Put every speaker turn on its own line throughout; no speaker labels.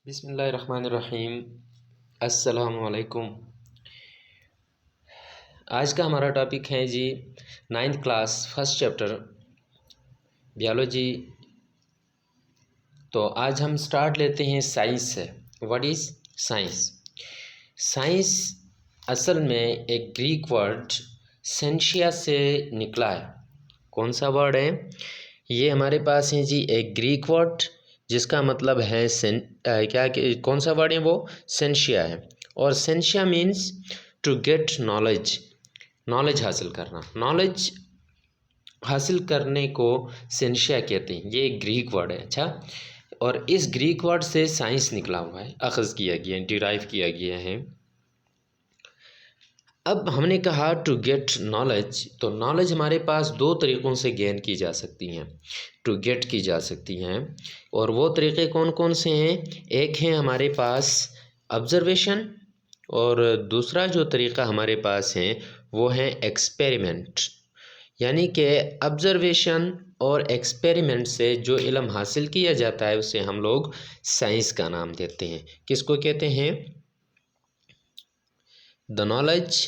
बिस्मिल्लाहिर्रहमानिर्रहीम। अस्सलामुअलैकुम। आज का हमारा टॉपिक है जी 9th class first chapter biology. तो आज हम स्टार्ट लेते हैं साइंस से। What is science? साइंस असल में एक ग्रीक वर्ड सेंशिया से निकला है। कौन सा वर्ड है? ये हमारे पास है जी एक ग्रीक वर्ड जिसका मतलब है कौन सा वर्ड है वो? सेंशिया है। और scientia means to get knowledge, knowledge हासिल करना। नॉलेज हासिल करने को सेंशिया कहते हैं। ये एक ग्रीक वर्ड है। अच्छा, और इस ग्रीक वर्ड से साइंस निकला हुआ है, अखज़ किया गया है, डिराइव किया गया है। अब हमने कहा टू गेट नॉलेज, तो नॉलेज हमारे पास दो तरीक़ों से गेन की जा सकती हैं, टू गेट की जा सकती हैं। और वो तरीक़े कौन कौन से हैं? एक है हमारे पास ऑब्ज़र्वेशन, और दूसरा जो तरीक़ा हमारे पास है वो है एक्सपेरिमेंट। यानी कि ऑब्ज़र्वेशन और एक्सपेरिमेंट से जो इल्म हासिल किया जाता है उसे हम लोग साइंस का नाम देते हैं। किसको कहते हैं? The knowledge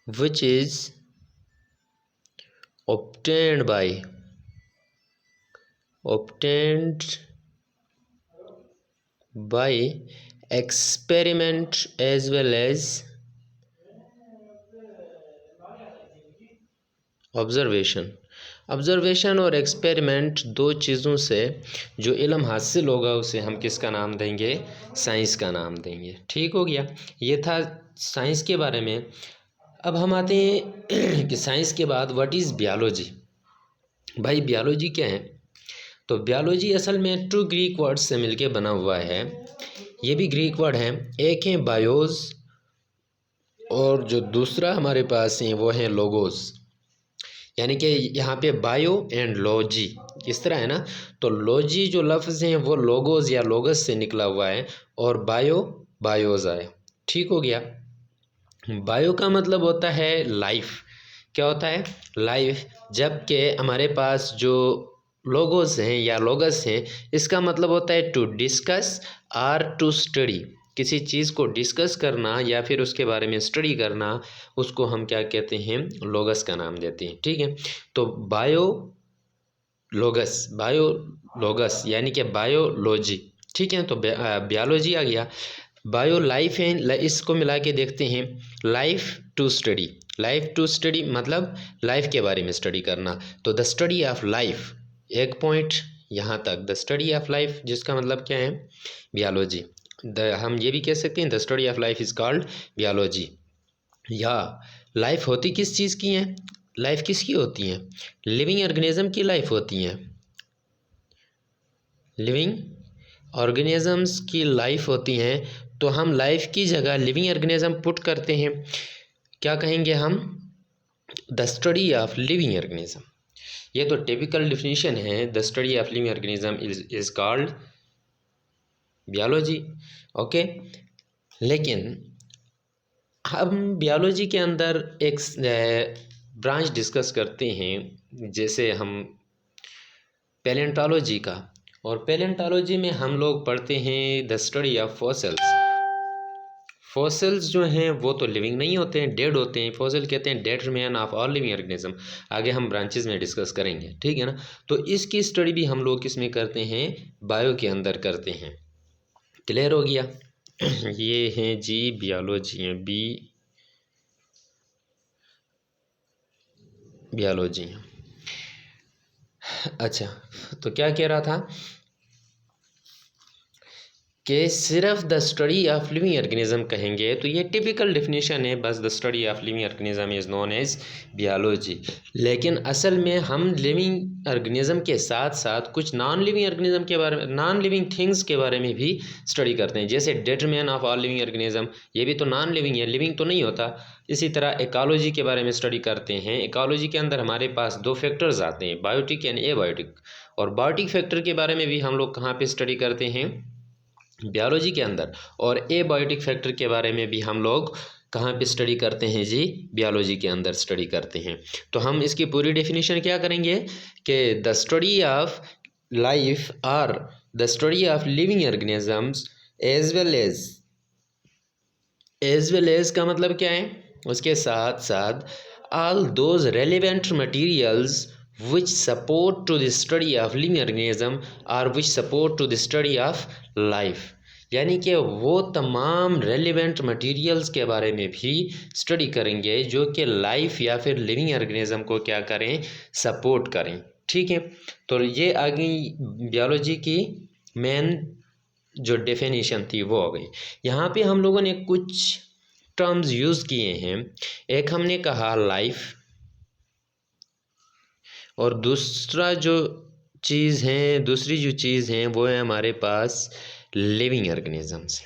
which is obtained by experiment as well as observation. Observation और एक्सपेरिमेंट दो चीज़ों से जो इल्म हासिल होगा उसे हम किसका नाम देंगे? साइंस का नाम देंगे। ठीक हो गया। ये था साइंस के बारे में। अब हम आते हैं कि साइंस के बाद व्हाट इज़ बियोलॉजी। भाई बियोलॉजी क्या है? तो बियोलॉजी असल में टू ग्रीक वर्ड्स से मिलके बना हुआ है। ये भी ग्रीक वर्ड है। एक है बायोस और जो दूसरा हमारे पास है वो है लोगोस। यानी कि यहाँ पे बायो एंड लॉजी इस तरह है ना। तो लॉजी जो लफ्ज़ हैं वो लोगोस या लोगस से निकला हुआ है, और बायो बायोस आया। ठीक हो गया। बायो का मतलब होता है लाइफ। क्या होता है? लाइफ। जबकि हमारे पास जो लोगोस हैं या लोगस हैं, इसका मतलब होता है to discuss or to study. किसी चीज़ को डिस्कस करना या फिर उसके बारे में स्टडी करना, उसको हम क्या कहते हैं? लोगस का नाम देते हैं। ठीक है। तो बायो लोगस यानी कि बायोलॉजी। ठीक है। तो बियोलॉजी आ गया। बायो लाइफ है, इसको मिला के देखते हैं। Life to study, life to study मतलब लाइफ के बारे में स्टडी करना। तो द स्टडी ऑफ लाइफ, एक पॉइंट यहाँ तक, द स्टडी ऑफ लाइफ जिसका मतलब क्या है? बियोलॉजी। हम ये भी कह सकते हैं the study of life is called biology. या लाइफ होती किस चीज़ की है? लाइफ किसकी होती है? लिविंग ऑर्गेनिज्म की लाइफ होती है। लिविंग ऑर्गेनिजम्स की लाइफ होती हैं। तो हम लाइफ की जगह लिविंग ऑर्गेनिज्म पुट करते हैं। क्या कहेंगे हम? The study of living organism. ये तो टिपिकल डिफिनीशन है। The study of living organism is called biology. Okay. लेकिन हम बियोलॉजी के अंदर एक ब्रांच डिस्कस करते हैं, जैसे हम पैलेंटोलॉजी का। और पैलेंटोलॉजी में हम लोग पढ़ते हैं the study of fossils. Fossils जो हैं वो तो लिविंग नहीं होते हैं, डेड होते हैं। फॉसिल कहते हैं dead remain of all living organism. आगे हम ब्रांचेस में डिस्कस करेंगे। ठीक है ना। तो इसकी स्टडी भी हम लोग किस में करते हैं? बायो के अंदर करते हैं। क्लियर हो गया? ये हैं जी बियोलॉजी हैं, बियोलॉजी हैं। अच्छा, तो क्या कह रहा था कि सिर्फ the study of living organism कहेंगे तो ये टिपिकल डिफिनीशन है, बस the study of living organism is known as biology. लेकिन असल में हम लिविंग ऑर्गेनिज्म के साथ साथ कुछ नॉन लिविंग ऑर्गेनिज्म के बारे में, नॉन लिविंग थिंग्स के बारे में भी स्टडी करते हैं। जैसे determinant of all living organism, ये भी तो नॉन लिविंग है, लिविंग तो नहीं होता। इसी तरह इकोलॉजी के बारे में स्टडी करते हैं। इकोलॉजी के अंदर हमारे पास दो फैक्टर्स आते हैं, बायोटिक एंड एबायोटिक। और बायोटिक फैक्टर के बारे में भी हम लोग कहाँ पे स्टडी करते हैं? बियोलॉजी के अंदर। और एबायोटिक फैक्टर के बारे में भी हम लोग कहाँ पे स्टडी करते हैं जी? बियोलॉजी के अंदर स्टडी करते हैं। तो हम इसकी पूरी डेफिनेशन क्या करेंगे कि the study of life are the study of living organisms as well as का मतलब क्या है, उसके साथ साथ all those relevant materials which support to the study of living organism or which support to the study of life, यानी कि वो तमाम रेलिवेंट मटेरियल्स के बारे में भी स्टडी करेंगे जो कि लाइफ या फिर लिविंग ऑर्गेनिज्म को क्या करें, सपोर्ट करें। ठीक है, तो ये आ गई बायोलॉजी की मेन जो डेफिनेशन थी वो हो गई। यहाँ पे हम लोगों ने कुछ टर्म्स यूज़ किए हैं। एक हमने कहा लाइफ, और दूसरी जो चीज़ है वो है हमारे पास living organisms.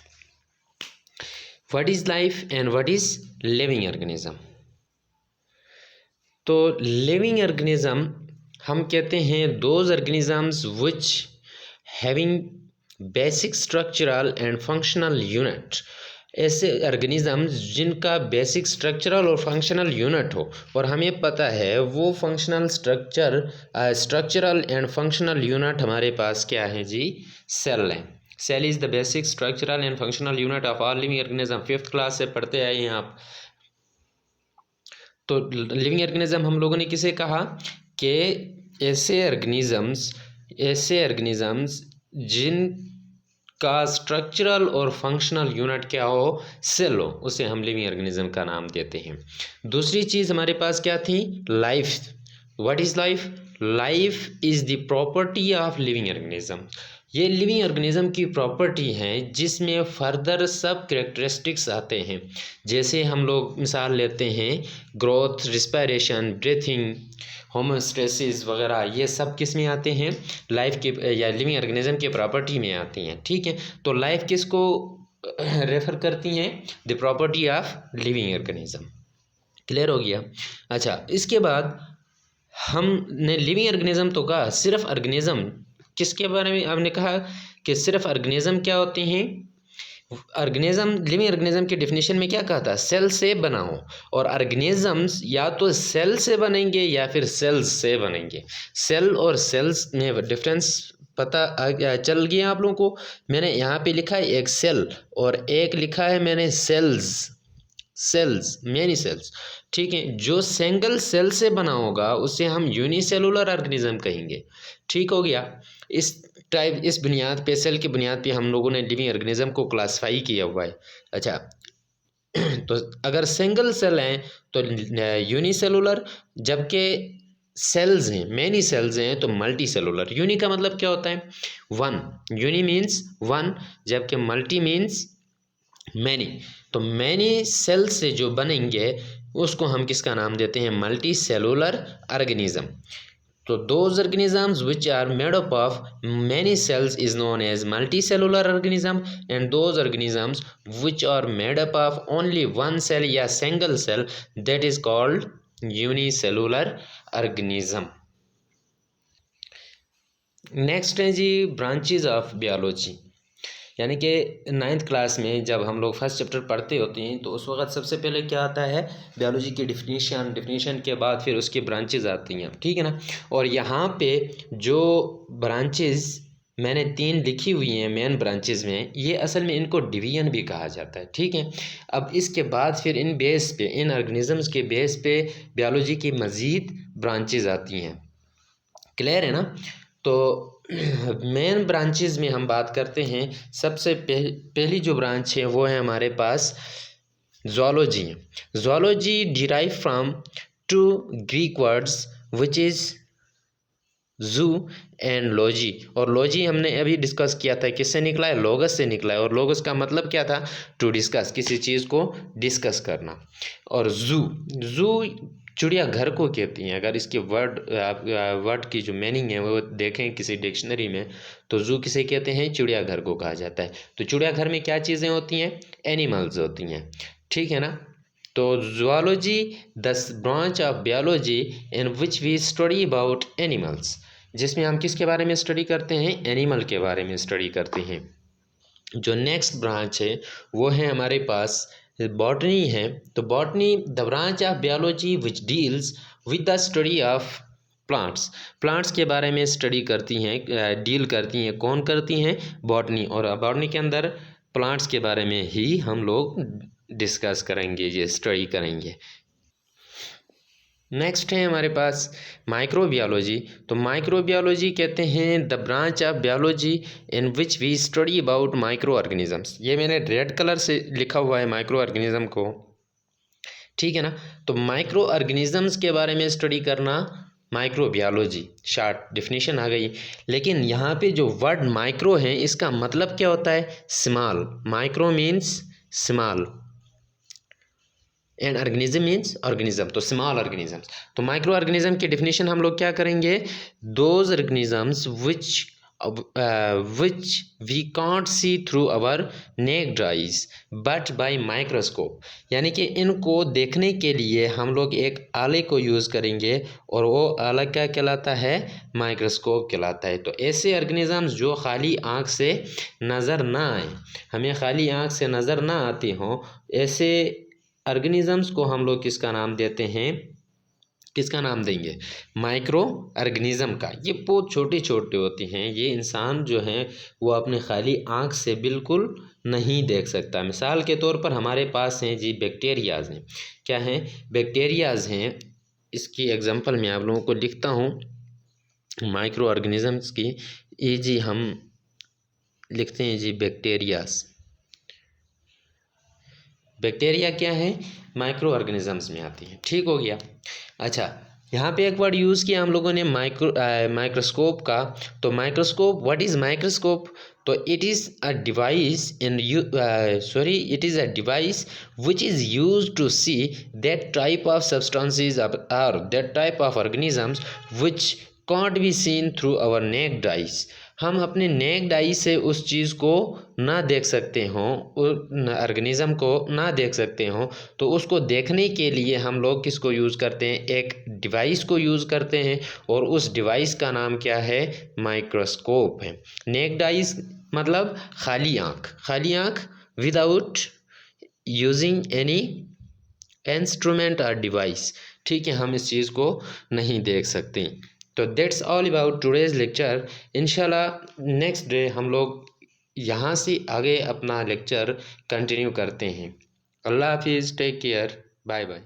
What is life and what is living organism? तो लिविंग ऑर्गेनिज्म हम कहते हैं those organisms which having basic structural and functional unit, ऐसे ऑर्गेनिजम्स जिनका बेसिक स्ट्रक्चरल और फंक्शनल यूनिट हो, और हमें पता है वो स्ट्रक्चरल एंड फंक्शनल यूनिट हमारे पास क्या है जी, सेल है। Cell is the basic structural and functional unit of all living organism, 5th class से पढ़ते आए हैं आप। तो लिविंग ऑर्गेनिज्म हम लोगों ने किसे कहा कि ऐसे ऑर्गेनिजम्स जिनका स्ट्रक्चरल और फंक्शनल यूनिट क्या हो, सेल हो, उसे हम लिविंग ऑर्गेनिज्म का नाम देते हैं। दूसरी चीज़ हमारे पास क्या थी, life. What is life? Life is the property of living organism. ये लिविंग ऑर्गेनिज्म की प्रॉपर्टी हैं जिसमें फर्दर सब कैरेक्टरिस्टिक्स आते हैं। जैसे हम लोग मिसाल लेते हैं ग्रोथ, रिस्पायरेशन, ब्रीथिंग, होमोस्टेसिस वगैरह, ये सब किस में आते हैं, लाइफ के या लिविंग ऑर्गेनिज्म की प्रॉपर्टी में आती हैं। ठीक है, तो लाइफ किसको रेफर करती हैं, the property of living organism. Clear हो गया? अच्छा, इसके बाद हमने लिविंग ऑर्गेनिज्म तो कहा, सिर्फ ऑर्गेनिज्म किसके बारे में हमने कहा कि सिर्फ ऑर्गेनिज्म क्या होते हैं, ऑर्गेनिज्म लिविंग ऑर्गेनिज्म की डेफिनेशन में क्या कहा था, सेल से बना हो, और ऑर्गेनिजम्स या तो सेल से बनेंगे या फिर सेल्स से बनेंगे। सेल और सेल्स में डिफरेंस पता चल गया आप लोगों को? मैंने यहाँ पे लिखा है एक सेल और एक लिखा है मैंने सेल्स मैनी सेल्स। ठीक है, जो सिंगल सेल से बना होगा उसे हम यूनिसेलुलर ऑर्गेनिज्म कहेंगे। ठीक हो गया? इस बुनियाद पे, सेल की बुनियाद पे हम लोगों ने लिविंग ऑर्गेनिज्म को क्लासिफाई किया हुआ है। अच्छा, तो अगर सिंगल सेल हैं तो यूनिसेलुलर, जबकि सेल्स हैं, मेनी सेल्स हैं तो मल्टी सेलुलर। यूनि का मतलब क्या होता है, वन, यूनि मीन्स वन, जबकि मल्टी मीन्स मैनी। तो मैनी सेल से जो बनेंगे उसको हम किसका नाम देते हैं, मल्टी सेलुलर ऑर्गेनिज्म। तो those organisms which are made up of many cells is known as multicellular organism, and those organisms which are made up of only one cell या single cell, that is called unicellular organism। Next है जी branches of biology, यानी कि 9th class में जब हम लोग first chapter पढ़ते होते हैं तो उस वक्त सबसे पहले क्या आता है, बायोलॉजी की डिफिनीशन के बाद फिर उसकी ब्रांचेज आती हैं। ठीक है ना? और यहाँ पे जो ब्रांचेज मैंने 3 लिखी हुई हैं मेन ब्रांचेज में, ये असल में इनको डिवीजन भी कहा जाता है। ठीक है, अब इसके बाद फिर इन ऑर्गेनिजम्स के बेस पे बायोलॉजी की मज़ीद ब्रांचेज आती हैं। क्लियर है ना? तो मेन ब्रांचेस में हम बात करते हैं, सबसे पहली जो ब्रांच है वो है हमारे पास zoology. Zoology derive from 2 Greek words which is zoo and logy. और लॉजी हमने अभी डिस्कस किया था, किससे निकला है, लोगस से निकला है। और लोगस का मतलब क्या था, टू डिस्कस, किसी चीज़ को डिस्कस करना। और जू चिड़िया घर को कहती हैं। अगर इसके वर्ड की जो मीनिंग है वो देखें किसी डिक्शनरी में तो जू किसे कहते हैं, चिड़िया घर को कहा जाता है। तो चिड़िया घर में क्या चीज़ें होती हैं, एनिमल्स होती हैं। ठीक है ना? तो zoology the branch of biology in which we study about animals, जिसमें हम किसके बारे में स्टडी करते हैं, एनिमल के बारे में स्टडी करते हैं। जो नेक्स्ट ब्रांच है वो है हमारे पास बॉटनी है। तो botany the branch of biology which deals with the study of plants. Plants के बारे में स्टडी करती हैं, डील करती हैं, कौन करती हैं? बॉटनी। और बॉटनी के अंदर प्लांट्स के बारे में ही हम लोग डिस्कस करेंगे, ये स्टडी करेंगे। नेक्स्ट है हमारे पास माइक्रोबियोलॉजी। तो माइक्रोबियोलॉजी कहते हैं the branch of biology in which we study about micro organisms. ये मैंने रेड कलर से लिखा हुआ है माइक्रो ऑर्गेनिज्म को, ठीक है ना। तो माइक्रो ऑर्गेनिजम्स के बारे में स्टडी करना माइक्रोबियोलॉजी, शॉर्ट डेफिनेशन आ गई। लेकिन यहाँ पे जो वर्ड माइक्रो है इसका मतलब क्या होता है? Small. Micro means small and organism means organism, तो स्मॉल ऑर्गेनिजम्स। तो माइक्रो ऑर्गेनिज्म की डेफिनेशन हम लोग क्या करेंगे? Those organisms which we can't see through our naked eyes but by microscope. यानी कि इनको देखने के लिए हम लोग एक आले को यूज़ करेंगे और वो आला क्या कहलाता है? माइक्रोस्कोप कहलाता है। तो ऐसे ऑर्गेनिजम्स जो खाली आँख से नज़र ना आए, हमें खाली आँख से नज़र ना आती हों, ऐसे ऑर्गेनिजम्स को हम लोग किसका नाम देते हैं? किसका नाम देंगे? माइक्रो ऑर्गेनिज्म का। ये बहुत छोटे छोटे होते हैं, ये इंसान जो है वो अपने खाली आँख से बिल्कुल नहीं देख सकता। मिसाल के तौर पर हमारे पास हैं जी बैक्टीरियाज़ हैं। क्या हैं? बैक्टीरियाज़ हैं। इसकी एग्जांपल मैं आप लोगों को लिखता हूँ माइक्रो ऑर्गेनिजम्स की। ये जी हम लिखते हैं जी बैक्टीरियाज़। बैक्टीरिया क्या है? माइक्रो ऑर्गेनिजम्स में आती है, ठीक हो गया। अच्छा, यहाँ पे एक वर्ड यूज़ किया हम लोगों ने माइक्रोस्कोप का। तो माइक्रोस्कोप, व्हाट इज़ माइक्रोस्कोप? तो it is a device it is a device which is use to see that type of substances और that type of organisms which can't be seen through our naked eyes. हम अपने necked आई से उस चीज़ को ना देख सकते हों, ऑर्गेनिज़म को ना देख सकते हों, तो उसको देखने के लिए हम लोग किसको यूज़ करते हैं? एक डिवाइस को यूज़ करते हैं और उस डिवाइस का नाम क्या है? माइक्रोस्कोप है। नेक्ड आइज मतलब खाली आँख, खाली आँख विदाउट यूजिंग एनी इंस्ट्रूमेंट और डिवाइस, ठीक है, हम इस चीज़ को नहीं देख सकते। तो that's all about today's lecture. इंशाल्लाह नेक्स्ट डे हम लोग यहाँ से आगे अपना लेक्चर कंटिन्यू करते हैं। अल्लाह हाफिज़, टेक केयर, बाय बाय।